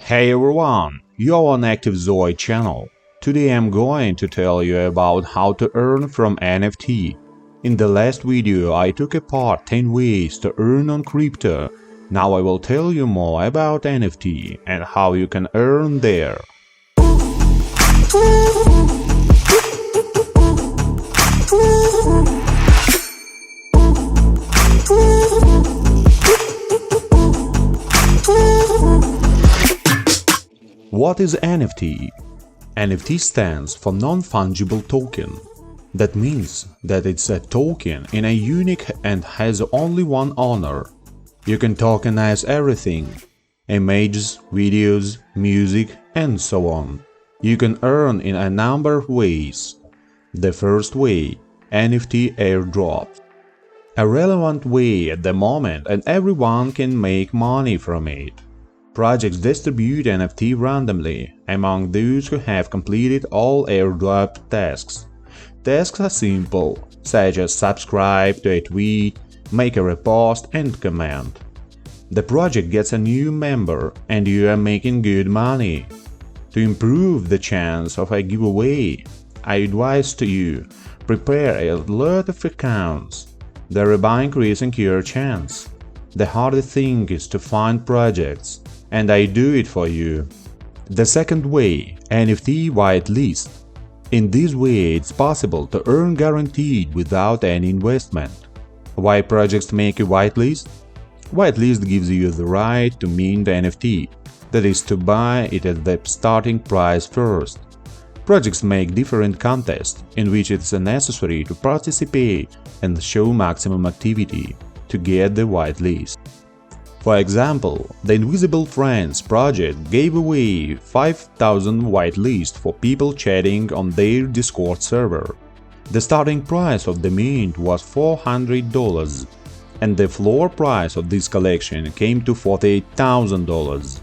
Hey everyone, you're on ActiveZoid channel. Today I'm going to tell you about how to earn from NFT. In the last video I took apart 10 ways to earn on crypto. Now I will tell you more about NFT and how you can earn there. What is NFT? NFT stands for non-fungible token. That means that it's a token in a unique and has only one owner. You can tokenize everything: images, videos, music, and so on. You can earn in a number of ways. The first way, NFT Airdrops. A relevant way at the moment, and everyone can make money from it. Projects distribute NFT randomly among those who have completed all airdrop tasks. Tasks are simple, such as subscribe to a tweet, make a repost, and comment. The project gets a new member, and you are making good money. To improve the chance of a giveaway, I advise to you, prepare a lot of accounts, thereby increasing your chance. The hardest thing is to find projects, and I do it for you. The second way, NFT whitelist. In this way it's possible to earn guaranteed without any investment. Why projects make a whitelist? Whitelist gives you the right to mint NFT, that is to buy it at the starting price first. Projects make different contests in which it's necessary to participate and show maximum activity to get the whitelist. For example, the Invisible Friends project gave away 5,000 whitelists for people chatting on their Discord server. The starting price of the mint was $400, and the floor price of this collection came to $48,000.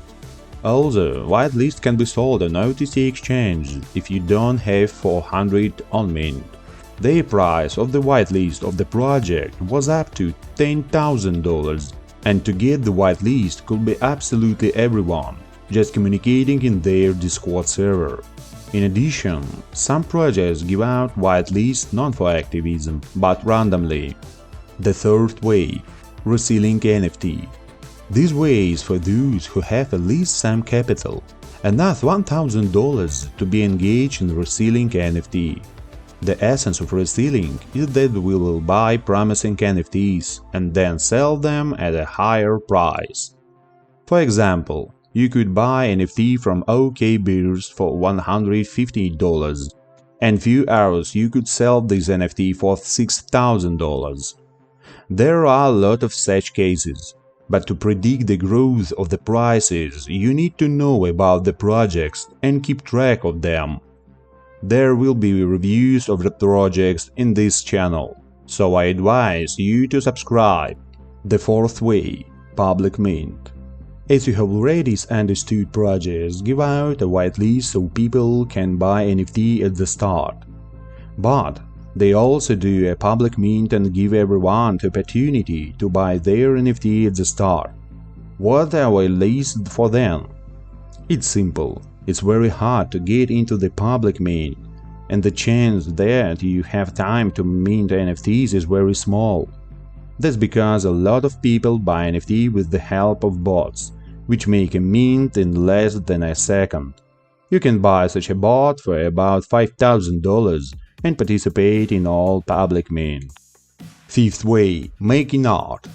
Also, whitelist can be sold on OTC exchange if you don't have 400 on mint. The price of the whitelist of the project was up to $10,000. And to get the whitelist could be absolutely everyone, just communicating in their Discord server. In addition, some projects give out whitelists not for activism, but randomly. The third way, reselling NFT. This way is for those who have at least some capital, enough $1,000 to be engaged in reselling NFT. The essence of reselling is that we will buy promising NFTs and then sell them at a higher price. For example, you could buy NFT from OK Bears for $150, and few hours you could sell this NFT for $6,000. There are a lot of such cases, but to predict the growth of the prices, you need to know about the projects and keep track of them. There will be reviews of the projects in this channel, so I advise you to subscribe. The fourth way, public mint. As you have already understood, projects give out a whitelist so people can buy NFT at the start. But they also do a public mint and give everyone the opportunity to buy their NFT at the start. What are whitelists for then? It's simple. It's very hard to get into the public mint, and the chance that you have time to mint NFTs is very small. That's because a lot of people buy NFT with the help of bots, which make a mint in less than a second. You can buy such a bot for about $5,000 and participate in all public mint. Fifth way, making art.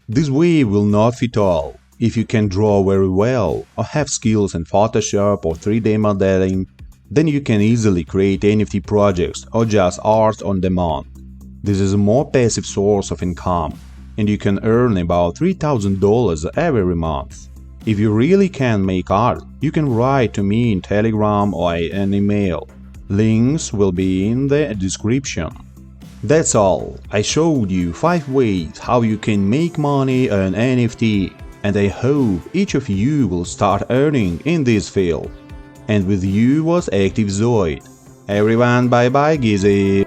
This way will not fit all. If you can draw very well or have skills in Photoshop or 3D modeling, then you can easily create NFT projects or just art on demand. This is a more passive source of income, and you can earn about $3,000 every month. If you really can make art, you can write to me in Telegram or an email. Links will be in the description. That's all. I showed you 5 ways how you can make money on NFT. And I hope each of you will start earning in this field. And with you was ActiveZoid. Everyone, bye bye, Gizzy!